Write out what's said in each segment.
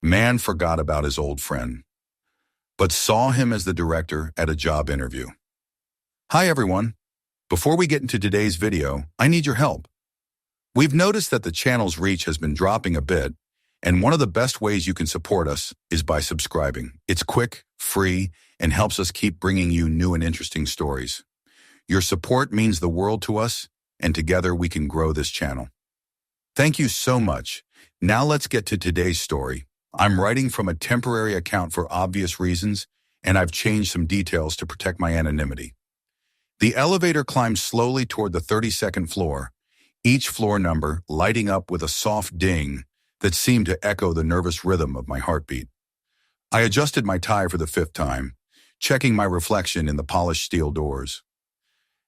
Man forgot about his old friend, but saw him as the director at a job interview. Hi everyone. Before we get into today's video, I need your help. We've noticed that the channel's reach has been dropping a bit, and one of the best ways you can support us is by subscribing. It's quick, free, and helps us keep bringing you new and interesting stories. Your support means the world to us, and together we can grow this channel. Thank you so much. Now let's get to today's story. I'm writing from a temporary account for obvious reasons, and I've changed some details to protect my anonymity. The elevator climbed slowly toward the 32nd floor, each floor number lighting up with a soft ding that seemed to echo the nervous rhythm of my heartbeat. I adjusted my tie for the 5th time, checking my reflection in the polished steel doors.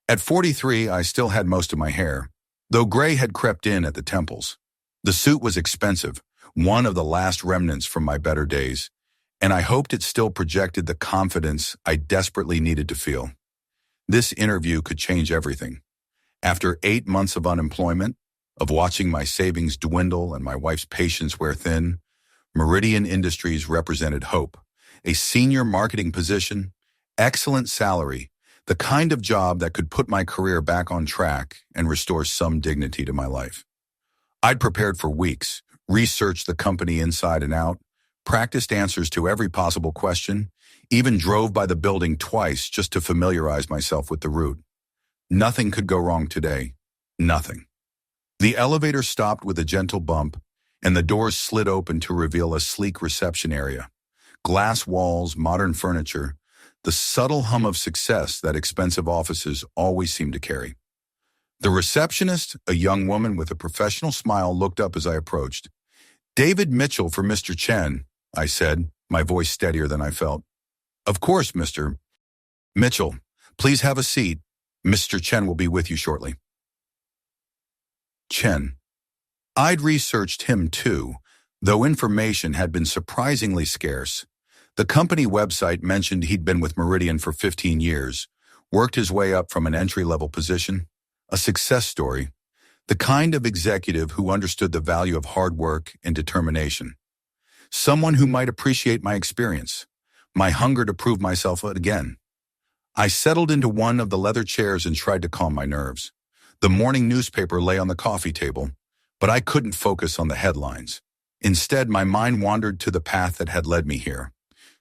At 43, I still had most of my hair, though gray had crept in at the temples. The suit was expensive, one of the last remnants from my better days, and I hoped it still projected the confidence I desperately needed to feel. This interview could change everything. After 8 months of unemployment, of watching my savings dwindle and my wife's patience wear thin, Meridian Industries represented hope. A senior marketing position, excellent salary, the kind of job that could put my career back on track and restore some dignity to my life. I'd prepared for weeks, researched the company inside and out, practiced answers to every possible question, even drove by the building twice just to familiarize myself with the route. Nothing could go wrong today. Nothing. The elevator stopped with a gentle bump, and the doors slid open to reveal a sleek reception area. Glass walls, modern furniture, the subtle hum of success that expensive offices always seem to carry. The receptionist, a young woman with a professional smile, looked up as I approached. "David Mitchell for Mr. Chen," I said, my voice steadier than I felt. "Of course, Mr. Mitchell. Please have a seat. Mr. Chen will be with you shortly." Chen. I'd researched him too, though information had been surprisingly scarce. The company website mentioned he'd been with Meridian for 15 years, worked his way up from an entry-level position, a success story, the kind of executive who understood the value of hard work and determination. Someone who might appreciate my experience, my hunger to prove myself again. I settled into one of the leather chairs and tried to calm my nerves. The morning newspaper lay on the coffee table, but I couldn't focus on the headlines. Instead, my mind wandered to the path that had led me here.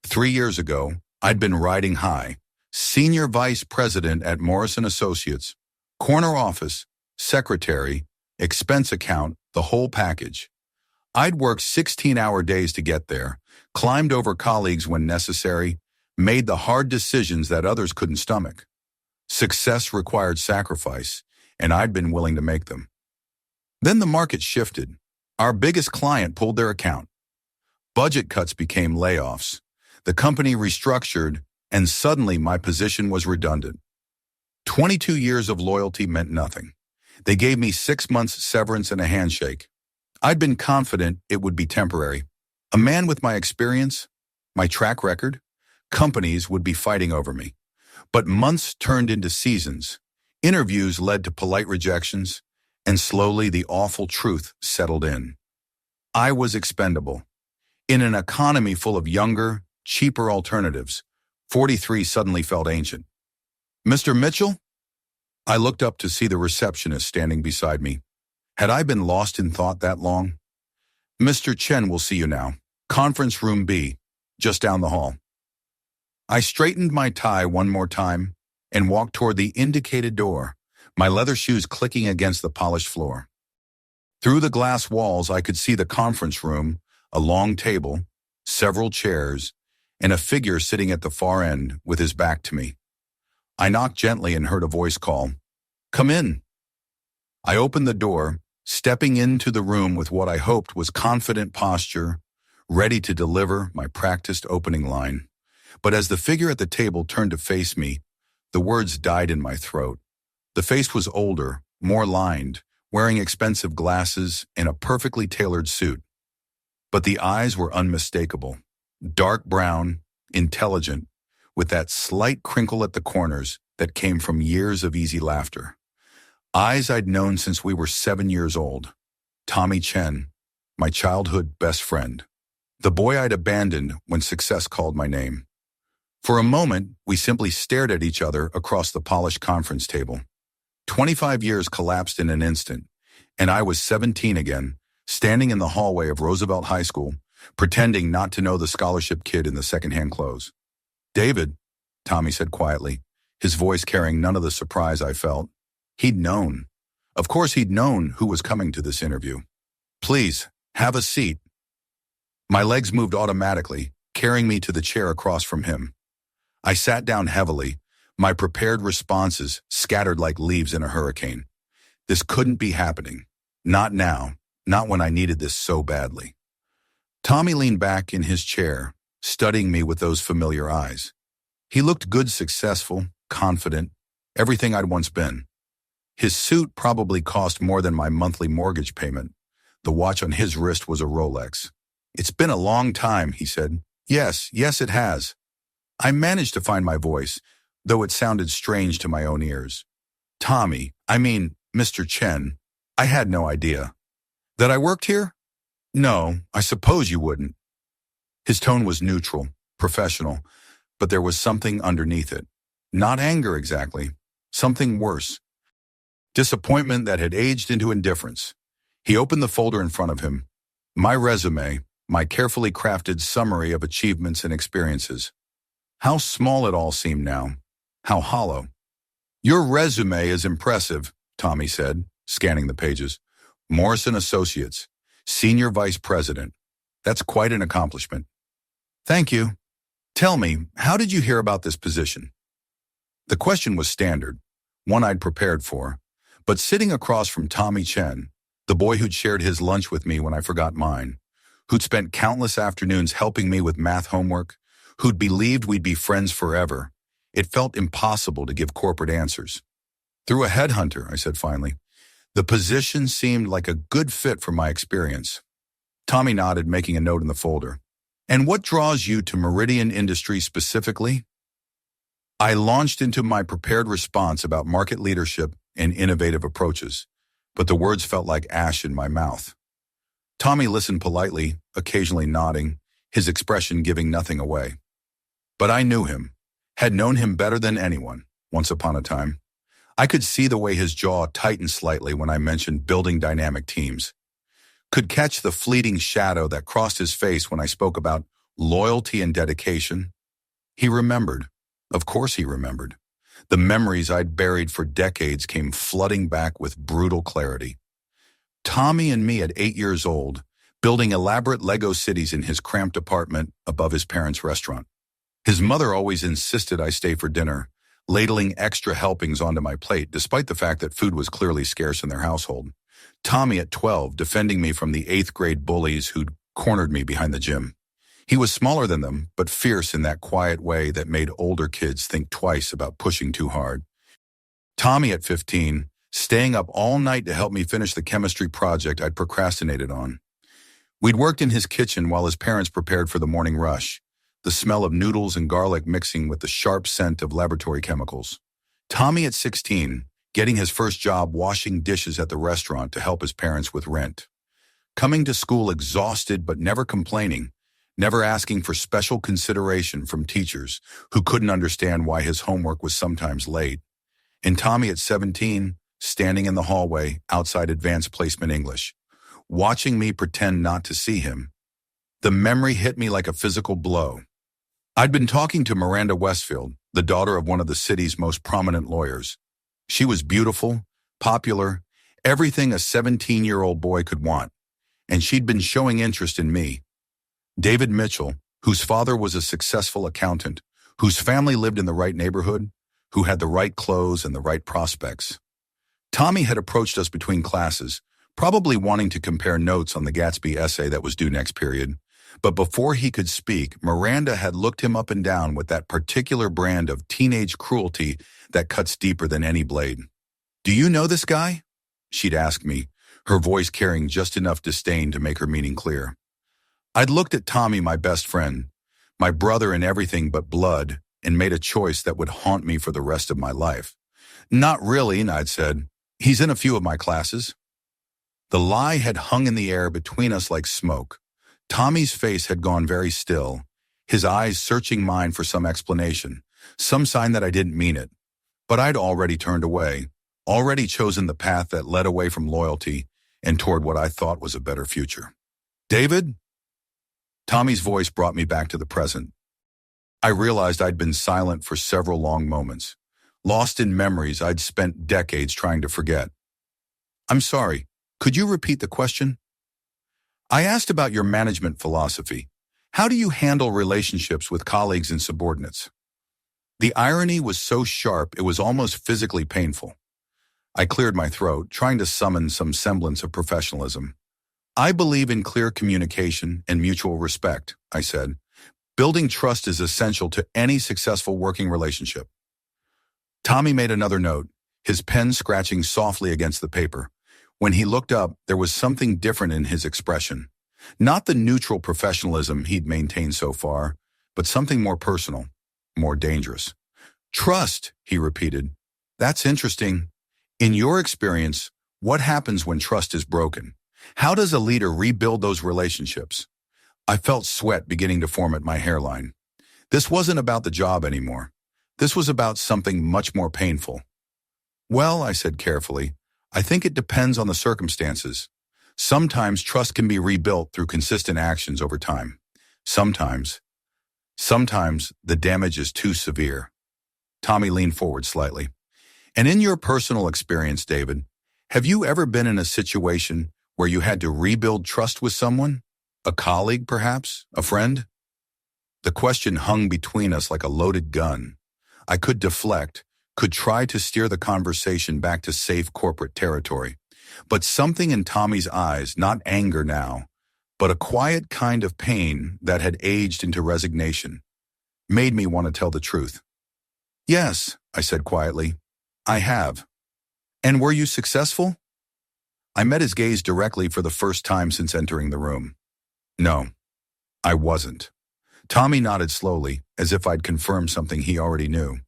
3 years ago, I'd been riding high, senior vice president at Morrison Associates, corner office, secretary, expense account, the whole package. I'd worked 16-hour days to get there, climbed over colleagues when necessary, made the hard decisions that others couldn't stomach. Success required sacrifice, and I'd been willing to make them. Then the market shifted. Our biggest client pulled their account. Budget cuts became layoffs. The company restructured, and suddenly my position was redundant. 22 years of loyalty meant nothing. They gave me 6 months severance and a handshake. I'd been confident it would be temporary. A man with my experience, my track record, companies would be fighting over me. But months turned into seasons. Interviews led to polite rejections, and slowly the awful truth settled in. I was expendable. In an economy full of younger, cheaper alternatives, 43 suddenly felt ancient. "Mr. Mitchell?" I looked up to see the receptionist standing beside me. Had I been lost in thought that long? "Mr. Chen will see you now. Conference room B, just down the hall." I straightened my tie one more time and walked toward the indicated door, my leather shoes clicking against the polished floor. Through the glass walls, I could see the conference room, a long table, several chairs, and a figure sitting at the far end with his back to me. I knocked gently and heard a voice call, "Come in." I opened the door, stepping into the room with what I hoped was confident posture, ready to deliver my practiced opening line. But as the figure at the table turned to face me, the words died in my throat. The face was older, more lined, wearing expensive glasses and a perfectly tailored suit. But the eyes were unmistakable, dark brown, intelligent, with that slight crinkle at the corners that came from years of easy laughter. Eyes I'd known since we were 7 years old. Tommy Chen, my childhood best friend. The boy I'd abandoned when success called my name. For a moment, we simply stared at each other across the polished conference table. 25 years collapsed in an instant, and I was 17 again, standing in the hallway of Roosevelt High School, pretending not to know the scholarship kid in the secondhand clothes. "David," Tommy said quietly, his voice carrying none of the surprise I felt. He'd known. Of course he'd known who was coming to this interview. "Please, have a seat." My legs moved automatically, carrying me to the chair across from him. I sat down heavily, my prepared responses scattered like leaves in a hurricane. This couldn't be happening. Not now, not when I needed this so badly. Tommy leaned back in his chair, studying me with those familiar eyes. He looked good, successful, confident, everything I'd once been. His suit probably cost more than my monthly mortgage payment. The watch on his wrist was a Rolex. "It's been a long time," he said. Yes, it has." I managed to find my voice, though it sounded strange to my own ears. Mr. Chen, I had no idea. That I worked here? No, I suppose you wouldn't." His tone was neutral, professional, but there was something underneath it. Not anger exactly, something worse. Disappointment that had aged into indifference. He opened the folder in front of him. My resume, my carefully crafted summary of achievements and experiences. How small it all seemed now. How hollow. "Your resume is impressive," Tommy said, scanning the pages. "Morrison Associates, Senior Vice President. That's quite an accomplishment." "Thank you. Tell me, how did you hear about this position?" The question was standard, one I'd prepared for, but sitting across from Tommy Chen, the boy who'd shared his lunch with me when I forgot mine, who'd spent countless afternoons helping me with math homework, who'd believed we'd be friends forever, it felt impossible to give corporate answers. "Through a headhunter," I said finally. "The position seemed like a good fit for my experience." Tommy nodded, making a note in the folder. "And what draws you to Meridian Industries specifically?" I launched into my prepared response about market leadership and innovative approaches, but the words felt like ash in my mouth. Tommy listened politely, occasionally nodding, his expression giving nothing away. But I knew him, had known him better than anyone, once upon a time. I could see the way his jaw tightened slightly when I mentioned building dynamic teams. Could catch the fleeting shadow that crossed his face when I spoke about loyalty and dedication. He remembered. Of course he remembered. The memories I'd buried for decades came flooding back with brutal clarity. Tommy and me at 8 years old, building elaborate Lego cities in his cramped apartment above his parents' restaurant. His mother always insisted I stay for dinner, ladling extra helpings onto my plate, despite the fact that food was clearly scarce in their household. Tommy at 12, defending me from the 8th grade bullies who'd cornered me behind the gym. He was smaller than them, but fierce in that quiet way that made older kids think twice about pushing too hard. Tommy at 15, staying up all night to help me finish the chemistry project I'd procrastinated on. We'd worked in his kitchen while his parents prepared for the morning rush, the smell of noodles and garlic mixing with the sharp scent of laboratory chemicals. Tommy at 16, getting his first job washing dishes at the restaurant to help his parents with rent. Coming to school exhausted but never complaining, never asking for special consideration from teachers who couldn't understand why his homework was sometimes late. And Tommy at 17, standing in the hallway outside Advanced Placement English, watching me pretend not to see him. The memory hit me like a physical blow. I'd been talking to Miranda Westfield, the daughter of one of the city's most prominent lawyers. She was beautiful, popular, everything a 17-year-old boy could want, and she'd been showing interest in me. David Mitchell, whose father was a successful accountant, whose family lived in the right neighborhood, who had the right clothes and the right prospects. Tommy had approached us between classes, probably wanting to compare notes on the Gatsby essay that was due next period. But before he could speak, Miranda had looked him up and down with that particular brand of teenage cruelty that cuts deeper than any blade. "Do you know this guy?" she'd ask me, her voice carrying just enough disdain to make her meaning clear. I'd looked at Tommy, my best friend, my brother in everything but blood, and made a choice that would haunt me for the rest of my life. "Not really," I'd said. "He's in a few of my classes." The lie had hung in the air between us like smoke. Tommy's face had gone very still, his eyes searching mine for some explanation, some sign that I didn't mean it. But I'd already turned away, already chosen the path that led away from loyalty and toward what I thought was a better future. David? Tommy's voice brought me back to the present. I realized I'd been silent for several long moments, lost in memories I'd spent decades trying to forget. I'm sorry, could you repeat the question? I asked about your management philosophy. How do you handle relationships with colleagues and subordinates? The irony was so sharp it was almost physically painful. I cleared my throat, trying to summon some semblance of professionalism. I believe in clear communication and mutual respect, I said. Building trust is essential to any successful working relationship. Tommy made another note, his pen scratching softly against the paper. When he looked up, there was something different in his expression. Not the neutral professionalism he'd maintained so far, but something more personal, more dangerous. Trust, he repeated. That's interesting. In your experience, what happens when trust is broken? How does a leader rebuild those relationships? I felt sweat beginning to form at my hairline. This wasn't about the job anymore. This was about something much more painful. Well, I said carefully, I think it depends on the circumstances. Sometimes trust can be rebuilt through consistent actions over time. Sometimes the damage is too severe. Tommy leaned forward slightly. And in your personal experience, David, have you ever been in a situation where you had to rebuild trust with someone? A colleague, perhaps? A friend? The question hung between us like a loaded gun. I could deflect, could try to steer the conversation back to safe corporate territory. But something in Tommy's eyes, not anger now, but a quiet kind of pain that had aged into resignation, made me want to tell the truth. Yes, I said quietly, I have. And were you successful? I met his gaze directly for the first time since entering the room. No, I wasn't. Tommy nodded slowly, as if I'd confirmed something he already knew.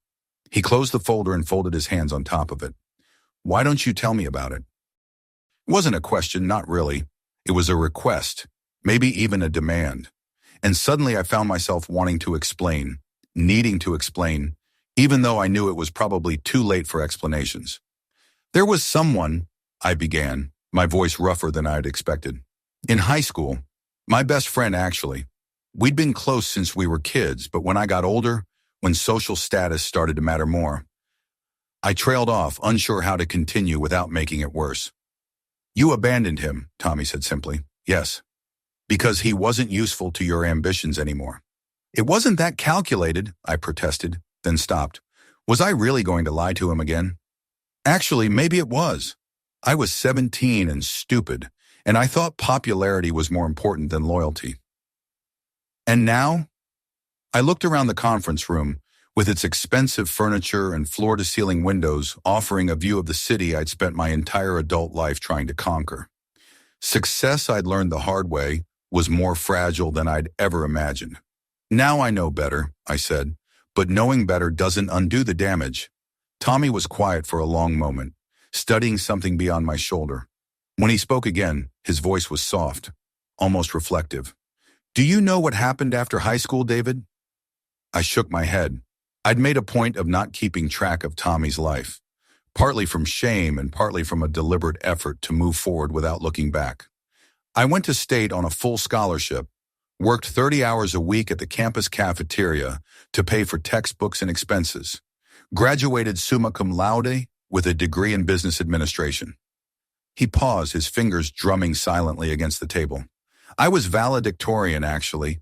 He closed the folder and folded his hands on top of it. Why don't you tell me about it? It wasn't a question, not really. It was a request, maybe even a demand. And suddenly I found myself wanting to explain, needing to explain, even though I knew it was probably too late for explanations. There was someone, I began, my voice rougher than I had expected. In high school, my best friend actually. We'd been close since we were kids, but when I got older, when social status started to matter more, I trailed off, unsure how to continue without making it worse. You abandoned him, Tommy said simply. Yes, because he wasn't useful to your ambitions anymore. It wasn't that calculated, I protested, then stopped. Was I really going to lie to him again? Actually, maybe it was. I was 17 and stupid, and I thought popularity was more important than loyalty. And now? I looked around the conference room, with its expensive furniture and floor-to-ceiling windows offering a view of the city I'd spent my entire adult life trying to conquer. Success, I'd learned the hard way, was more fragile than I'd ever imagined. Now I know better, I said, but knowing better doesn't undo the damage. Tommy was quiet for a long moment, studying something beyond my shoulder. When he spoke again, his voice was soft, almost reflective. Do you know what happened after high school, David? I shook my head. I'd made a point of not keeping track of Tommy's life, partly from shame and partly from a deliberate effort to move forward without looking back. I went to state on a full scholarship, worked 30 hours a week at the campus cafeteria to pay for textbooks and expenses, graduated summa cum laude with a degree in business administration. He paused, his fingers drumming silently against the table. I was valedictorian, actually.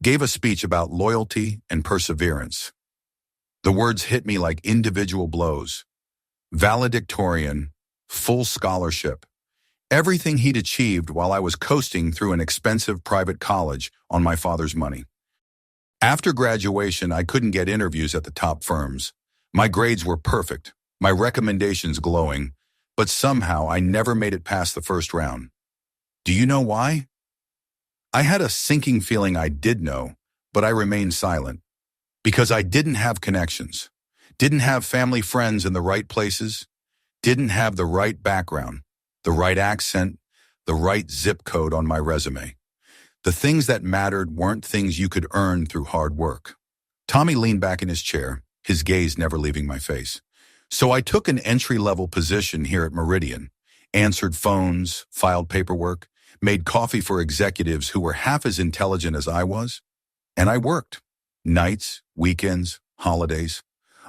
Gave a speech about loyalty and perseverance. The words hit me like individual blows. Valedictorian, full scholarship. Everything he'd achieved while I was coasting through an expensive private college on my father's money. After graduation, I couldn't get interviews at the top firms. My grades were perfect, my recommendations glowing, but somehow I never made it past the first round. Do you know why? I had a sinking feeling I did know, but I remained silent. Because I didn't have connections, didn't have family friends in the right places, didn't have the right background, the right accent, the right zip code on my resume. The things that mattered weren't things you could earn through hard work. Tommy leaned back in his chair, his gaze never leaving my face. So I took an entry-level position here at Meridian, answered phones, filed paperwork, made coffee for executives who were half as intelligent as I was, and I worked. Nights, weekends, holidays.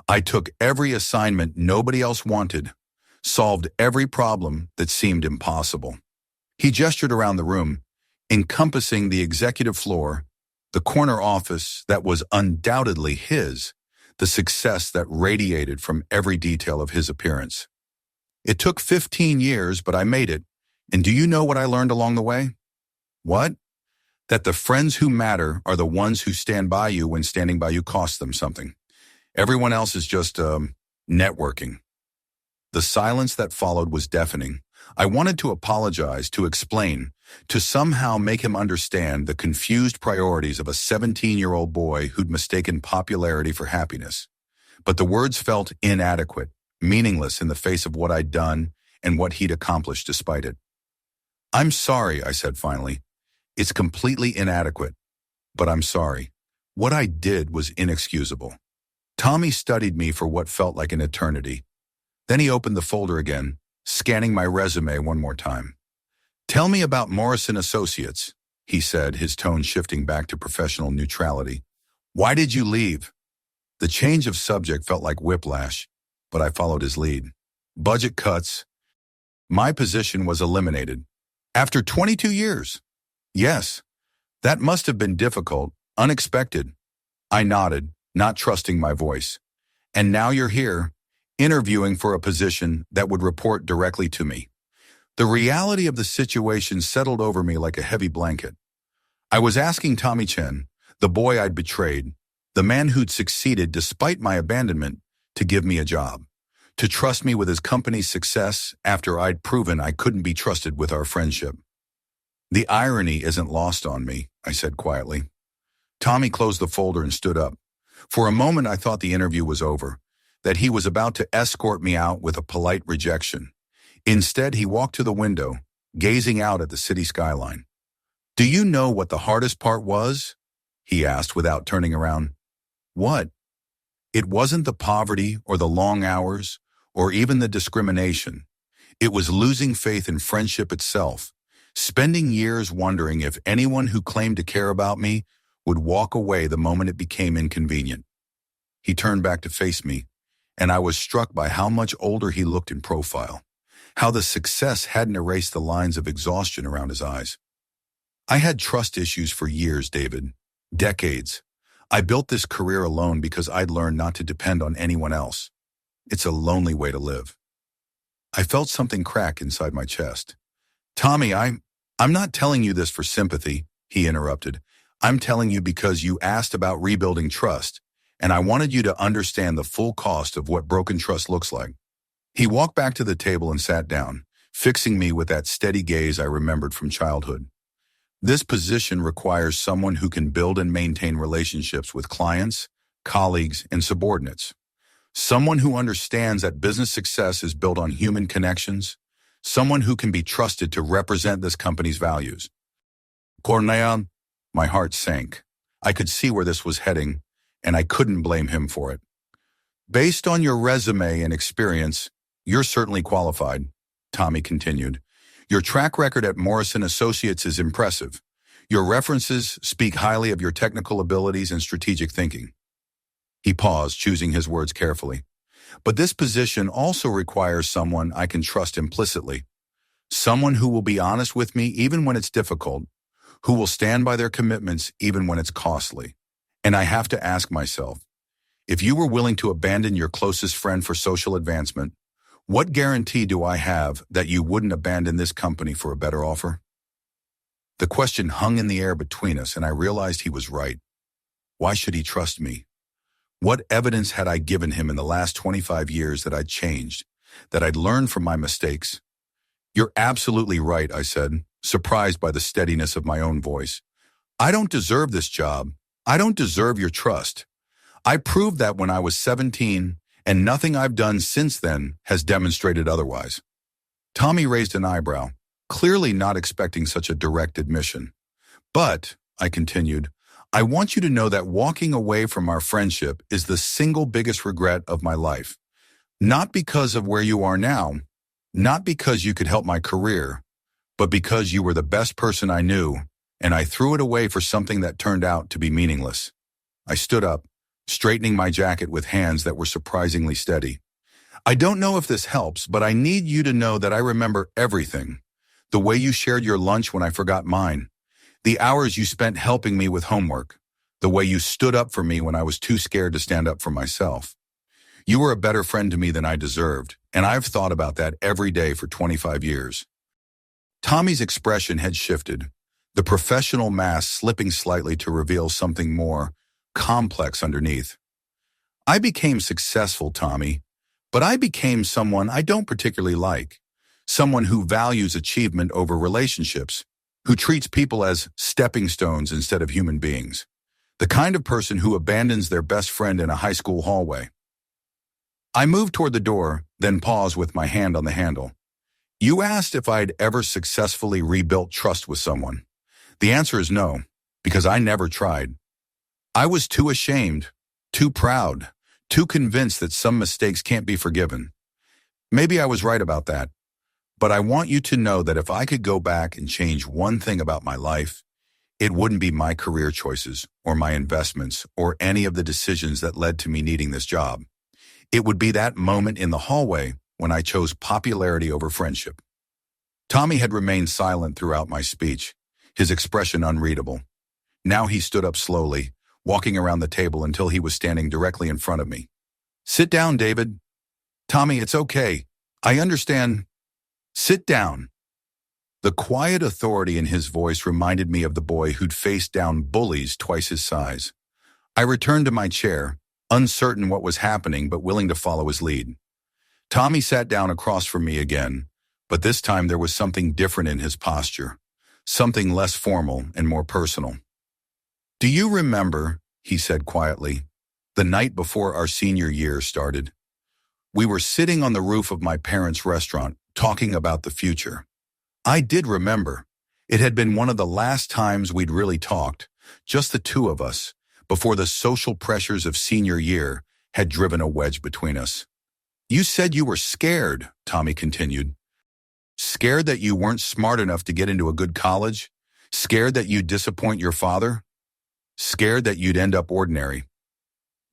I took every assignment nobody else wanted, solved every problem that seemed impossible. He gestured around the room, encompassing the executive floor, the corner office that was undoubtedly his, the success that radiated from every detail of his appearance. It took 15 years, but I made it. And do you know what I learned along the way? What? That the friends who matter are the ones who stand by you when standing by you costs them something. Everyone else is just, networking. The silence that followed was deafening. I wanted to apologize, to explain, to somehow make him understand the confused priorities of a 17-year-old boy who'd mistaken popularity for happiness. But the words felt inadequate, meaningless in the face of what I'd done and what he'd accomplished despite it. "I'm sorry," I said finally. "It's completely inadequate, but I'm sorry. What I did was inexcusable." Tommy studied me for what felt like an eternity. Then he opened the folder again, scanning my resume one more time. "Tell me about Morrison Associates," he said, his tone shifting back to professional neutrality. "Why did you leave?" The change of subject felt like whiplash, but I followed his lead. "Budget cuts. My position was eliminated. After 22 years. Yes, that must have been difficult, unexpected." I nodded, not trusting my voice. "And now you're here, interviewing for a position that would report directly to me." The reality of the situation settled over me like a heavy blanket. I was asking Tommy Chen, the boy I'd betrayed, the man who'd succeeded despite my abandonment, to give me a job, to trust me with his company's success after I'd proven I couldn't be trusted with our friendship. "The irony isn't lost on me," I said quietly. Tommy closed the folder and stood up. For a moment I thought the interview was over, that he was about to escort me out with a polite rejection. Instead, he walked to the window, gazing out at the city skyline. "Do you know what the hardest part was?" he asked without turning around. "What?" "It wasn't the poverty or the long hours or even the discrimination. It was losing faith in friendship itself, spending years wondering if anyone who claimed to care about me would walk away the moment it became inconvenient." He turned back to face me, and I was struck by how much older he looked in profile, how the success hadn't erased the lines of exhaustion around his eyes. "I had trust issues for years, David. Decades. I built this career alone because I'd learned not to depend on anyone else. It's a lonely way to live." I felt something crack inside my chest. "Tommy, I'm not telling you this for sympathy," he interrupted. "I'm telling you because you asked about rebuilding trust, and I wanted you to understand the full cost of what broken trust looks like." He walked back to the table and sat down, fixing me with that steady gaze I remembered from childhood. "This position requires someone who can build and maintain relationships with clients, colleagues, and subordinates. Someone who understands that business success is built on human connections. Someone who can be trusted to represent this company's values." Cornell, my heart sank. I could see where this was heading, and I couldn't blame him for it. "Based on your resume and experience, you're certainly qualified," Tommy continued. "Your track record at Morrison Associates is impressive. Your references speak highly of your technical abilities and strategic thinking." He paused, choosing his words carefully. "But this position also requires someone I can trust implicitly. Someone who will be honest with me even when it's difficult, who will stand by their commitments even when it's costly. And I have to ask myself, if you were willing to abandon your closest friend for social advancement, what guarantee do I have that you wouldn't abandon this company for a better offer?" The question hung in the air between us, and I realized he was right. Why should he trust me? What evidence had I given him in the last 25 years that I'd changed, that I'd learned from my mistakes? "You're absolutely right," I said, surprised by the steadiness of my own voice. "I don't deserve this job. I don't deserve your trust. I proved that when I was 17, and nothing I've done since then has demonstrated otherwise." Tommy raised an eyebrow, clearly not expecting such a direct admission. But, I continued, I want you to know that walking away from our friendship is the single biggest regret of my life. Not because of where you are now, not because you could help my career, but because you were the best person I knew, and I threw it away for something that turned out to be meaningless. I stood up, straightening my jacket with hands that were surprisingly steady. I don't know if this helps, but I need you to know that I remember everything. The way you shared your lunch when I forgot mine. The hours you spent helping me with homework. The way you stood up for me when I was too scared to stand up for myself. You were a better friend to me than I deserved, and I've thought about that every day for 25 years. Tommy's expression had shifted, the professional mask slipping slightly to reveal something more complex underneath. I became successful, Tommy, but I became someone I don't particularly like. Someone who values achievement over relationships, who treats people as stepping stones instead of human beings. The kind of person who abandons their best friend in a high school hallway. I moved toward the door, then paused with my hand on the handle. You asked if I'd ever successfully rebuilt trust with someone. The answer is no, because I never tried. I was too ashamed, too proud, too convinced that some mistakes can't be forgiven. Maybe I was right about that. But I want you to know that if I could go back and change one thing about my life, it wouldn't be my career choices or my investments or any of the decisions that led to me needing this job. It would be that moment in the hallway when I chose popularity over friendship. Tommy had remained silent throughout my speech, his expression unreadable. Now he stood up slowly, walking around the table until he was standing directly in front of me. Sit down, David. Tommy, it's okay. I understand. Sit down. The quiet authority in his voice reminded me of the boy who'd faced down bullies twice his size. I returned to my chair, uncertain what was happening but willing to follow his lead. Tommy sat down across from me again, but this time there was something different in his posture, something less formal and more personal. Do you remember, he said quietly, the night before our senior year started? We were sitting on the roof of my parents' restaurant, talking about the future. I did remember. It had been one of the last times we'd really talked, just the two of us, before the social pressures of senior year had driven a wedge between us. You said you were scared, Tommy continued. Scared that you weren't smart enough to get into a good college? Scared that you'd disappoint your father? Scared that you'd end up ordinary?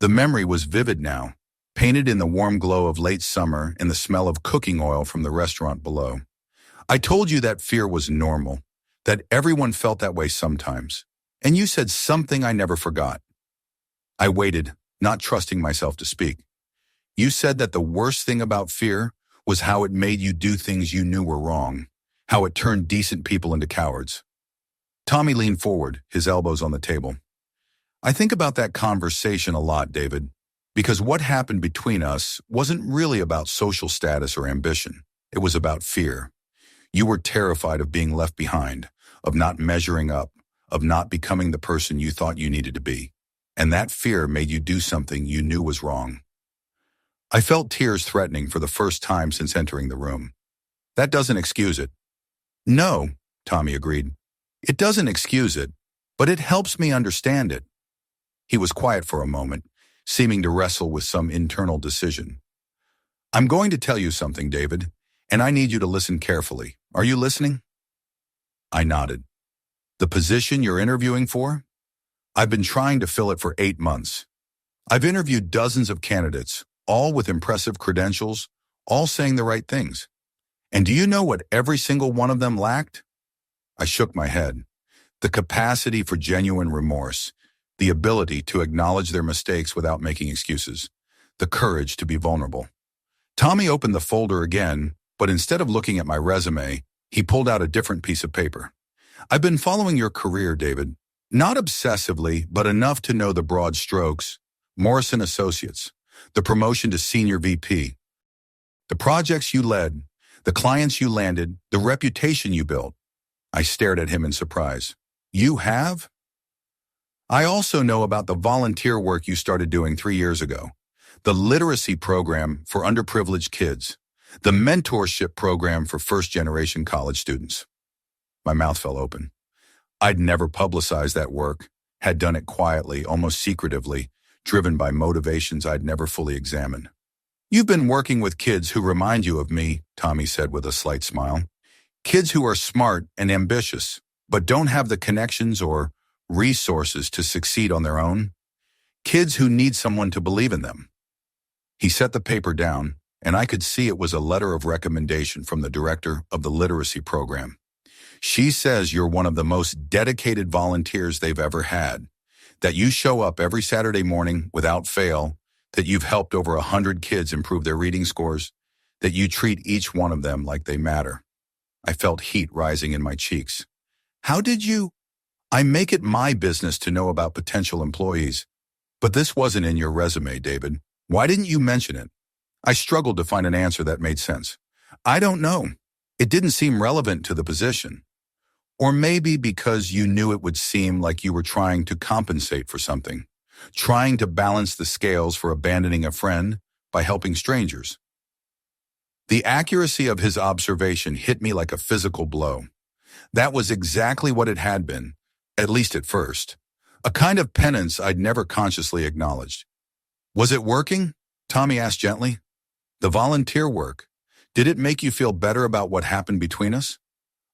The memory was vivid now, painted in the warm glow of late summer and the smell of cooking oil from the restaurant below. I told you that fear was normal, that everyone felt that way sometimes, and you said something I never forgot. I waited, not trusting myself to speak. You said that the worst thing about fear was how it made you do things you knew were wrong, how it turned decent people into cowards. Tommy leaned forward, his elbows on the table. I think about that conversation a lot, David, because what happened between us wasn't really about social status or ambition. It was about fear. You were terrified of being left behind, of not measuring up, of not becoming the person you thought you needed to be. And that fear made you do something you knew was wrong. I felt tears threatening for the first time since entering the room. That doesn't excuse it. No, Tommy agreed. It doesn't excuse it, but it helps me understand it. He was quiet for a moment, seeming to wrestle with some internal decision. I'm going to tell you something, David, and I need you to listen carefully. Are you listening? I nodded. The position you're interviewing for? I've been trying to fill it for 8 months. I've interviewed dozens of candidates, all with impressive credentials, all saying the right things. And do you know what every single one of them lacked? I shook my head. The capacity for genuine remorse, the ability to acknowledge their mistakes without making excuses, the courage to be vulnerable. Tommy opened the folder again, but instead of looking at my resume, he pulled out a different piece of paper. I've been following your career, David. Not obsessively, but enough to know the broad strokes. Morrison Associates, the promotion to senior VP, the projects you led, the clients you landed, the reputation you built. I stared at him in surprise. You have? I also know about the volunteer work you started doing 3 years ago, the literacy program for underprivileged kids, the mentorship program for first-generation college students. My mouth fell open. I'd never publicized that work, had done it quietly, almost secretively, driven by motivations I'd never fully examined. You've been working with kids who remind you of me, Tommy said with a slight smile. Kids who are smart and ambitious, but don't have the connections or resources to succeed on their own. Kids who need someone to believe in them. He set the paper down, and I could see it was a letter of recommendation from the director of the literacy program. She says you're one of the most dedicated volunteers they've ever had, that you show up every Saturday morning without fail, that you've helped over 100 kids improve their reading scores, that you treat each one of them like they matter. I felt heat rising in my cheeks. How did you? I make it my business to know about potential employees. But this wasn't in your resume, David. Why didn't you mention it? I struggled to find an answer that made sense. I don't know. It didn't seem relevant to the position. Or maybe because you knew it would seem like you were trying to compensate for something, trying to balance the scales for abandoning a friend by helping strangers. The accuracy of his observation hit me like a physical blow. That was exactly what it had been, at least at first. A kind of penance I'd never consciously acknowledged. Was it working? Tommy asked gently. The volunteer work. Did it make you feel better about what happened between us?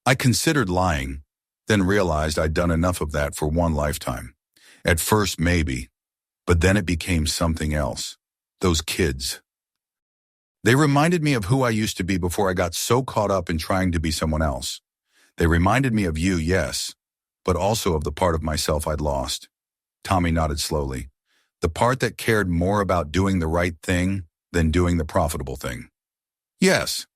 I considered lying, then realized I'd done enough of that for one lifetime. At first, maybe, but then it became something else. Those kids. They reminded me of who I used to be before I got so caught up in trying to be someone else. They reminded me of you, yes, but also of the part of myself I'd lost. Tommy nodded slowly. The part that cared more about doing the right thing than doing the profitable thing. Yes.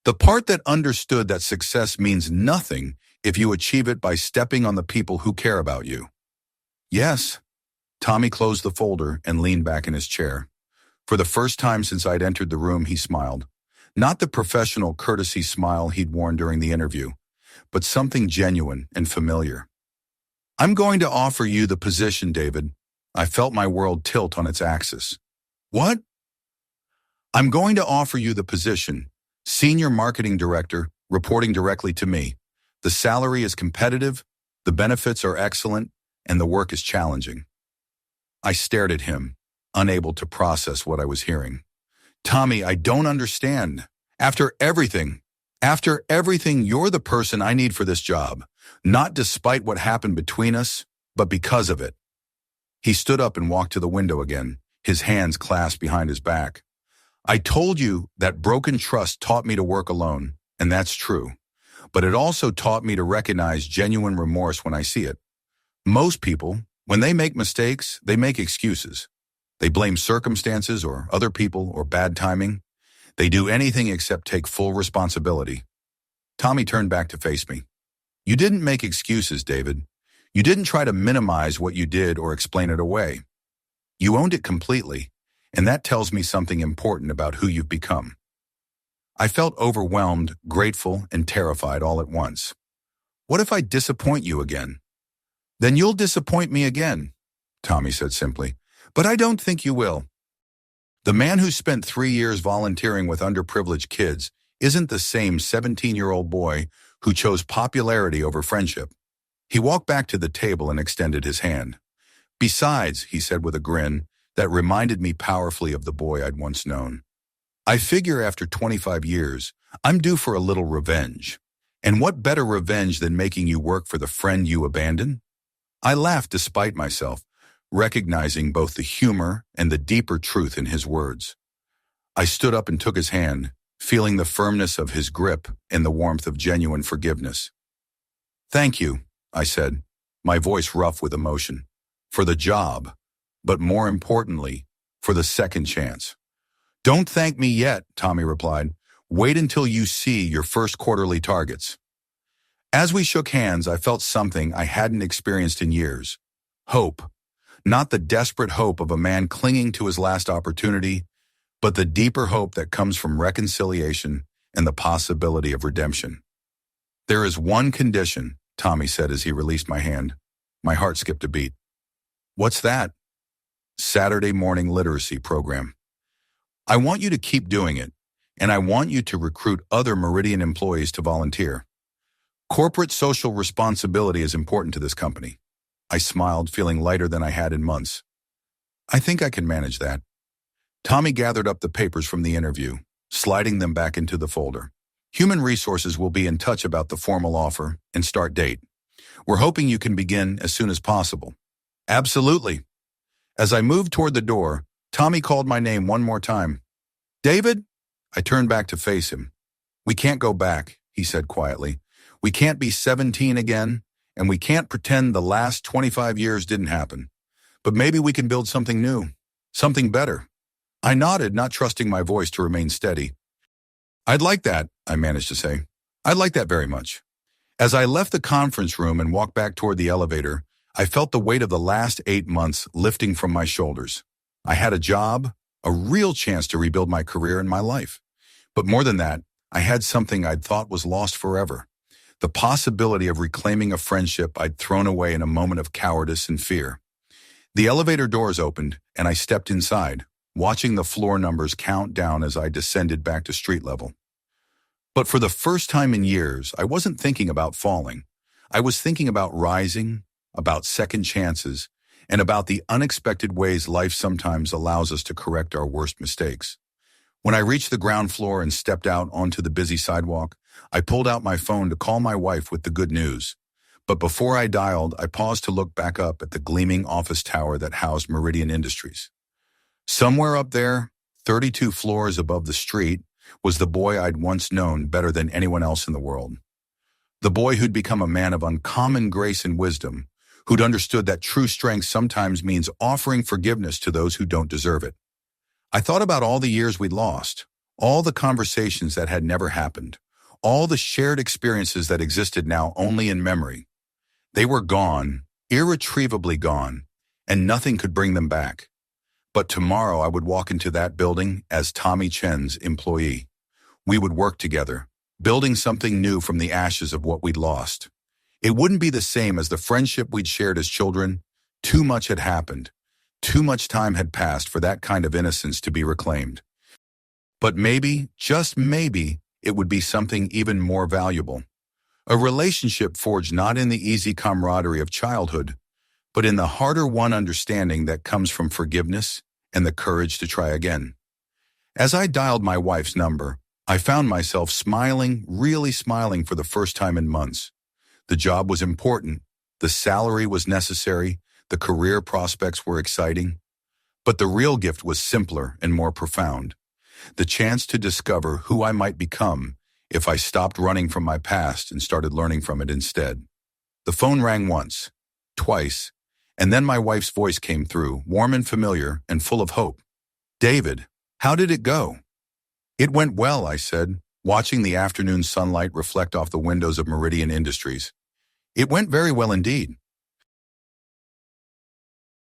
The part that understood that success means nothing if you achieve it by stepping on the people who care about you. Yes. Tommy closed the folder and leaned back in his chair. For the first time since I'd entered the room, he smiled. Not the professional courtesy smile he'd worn during the interview, but something genuine and familiar. I'm going to offer you the position, David. I felt my world tilt on its axis. What? I'm going to offer you the position. Senior Marketing Director, reporting directly to me. The salary is competitive, the benefits are excellent, and the work is challenging. I stared at him, unable to process what I was hearing. Tommy, I don't understand. After everything, you're the person I need for this job, not despite what happened between us, but because of it. He stood up and walked to the window again, his hands clasped behind his back. I told you that broken trust taught me to work alone, and that's true. But it also taught me to recognize genuine remorse when I see it. Most people, when they make mistakes, they make excuses. They blame circumstances or other people or bad timing. They do anything except take full responsibility. Tommy turned back to face me. You didn't make excuses, David. You didn't try to minimize what you did or explain it away. You owned it completely, and that tells me something important about who you've become. I felt overwhelmed, grateful, and terrified all at once. What if I disappoint you again? Then you'll disappoint me again, Tommy said simply. But I don't think you will. The man who spent 3 years volunteering with underprivileged kids isn't the same 17-year-old boy who chose popularity over friendship. He walked back to the table and extended his hand. Besides, he said with a grin that reminded me powerfully of the boy I'd once known, I figure after 25 years, I'm due for a little revenge. And what better revenge than making you work for the friend you abandoned? I laughed despite myself, recognizing both the humor and the deeper truth in his words. I stood up and took his hand, feeling the firmness of his grip and the warmth of genuine forgiveness. Thank you, I said, my voice rough with emotion, for the job, but more importantly, for the second chance. Don't thank me yet, Tommy replied. Wait until you see your first quarterly targets. As we shook hands, I felt something I hadn't experienced in years. Hope. Not the desperate hope of a man clinging to his last opportunity, but the deeper hope that comes from reconciliation and the possibility of redemption. There is one condition, Tommy said as he released my hand. My heart skipped a beat. What's that? Saturday morning literacy program. I want you to keep doing it, and I want you to recruit other Meridian employees to volunteer. Corporate social responsibility is important to this company. I smiled, feeling lighter than I had in months. I think I can manage that. Tommy gathered up the papers from the interview, sliding them back into the folder. Human Resources will be in touch about the formal offer and start date. We're hoping you can begin as soon as possible. Absolutely. As I moved toward the door, Tommy called my name one more time. David? I turned back to face him. We can't go back, he said quietly. We can't be 17 again, and we can't pretend the last 25 years didn't happen. But maybe we can build something new, something better. I nodded, not trusting my voice to remain steady. I'd like that, I managed to say. I'd like that very much. As I left the conference room and walked back toward the elevator, I felt the weight of the last 8 months lifting from my shoulders. I had a job, a real chance to rebuild my career and my life. But more than that, I had something I'd thought was lost forever. The possibility of reclaiming a friendship I'd thrown away in a moment of cowardice and fear. The elevator doors opened, and I stepped inside, watching the floor numbers count down as I descended back to street level. But for the first time in years, I wasn't thinking about falling. I was thinking about rising, about second chances, and about the unexpected ways life sometimes allows us to correct our worst mistakes. When I reached the ground floor and stepped out onto the busy sidewalk, I pulled out my phone to call my wife with the good news. But before I dialed, I paused to look back up at the gleaming office tower that housed Meridian Industries. Somewhere up there, 32 floors above the street, was the boy I'd once known better than anyone else in the world. The boy who'd become a man of uncommon grace and wisdom, who'd understood that true strength sometimes means offering forgiveness to those who don't deserve it. I thought about all the years we'd lost, all the conversations that had never happened, all the shared experiences that existed now only in memory. They were gone, irretrievably gone, and nothing could bring them back. But tomorrow I would walk into that building as Tommy Chen's employee. We would work together, building something new from the ashes of what we'd lost. It wouldn't be the same as the friendship we'd shared as children. Too much had happened. Too much time had passed for that kind of innocence to be reclaimed. But maybe, just maybe, it would be something even more valuable. A relationship forged not in the easy camaraderie of childhood, but in the harder-won understanding that comes from forgiveness and the courage to try again. As I dialed my wife's number, I found myself smiling, really smiling for the first time in months. The job was important, the salary was necessary, the career prospects were exciting. But the real gift was simpler and more profound. The chance to discover who I might become if I stopped running from my past and started learning from it instead. The phone rang once, twice, and then my wife's voice came through, warm and familiar and full of hope. David, how did it go? It went well, I said, watching the afternoon sunlight reflect off the windows of Meridian Industries. It went very well indeed.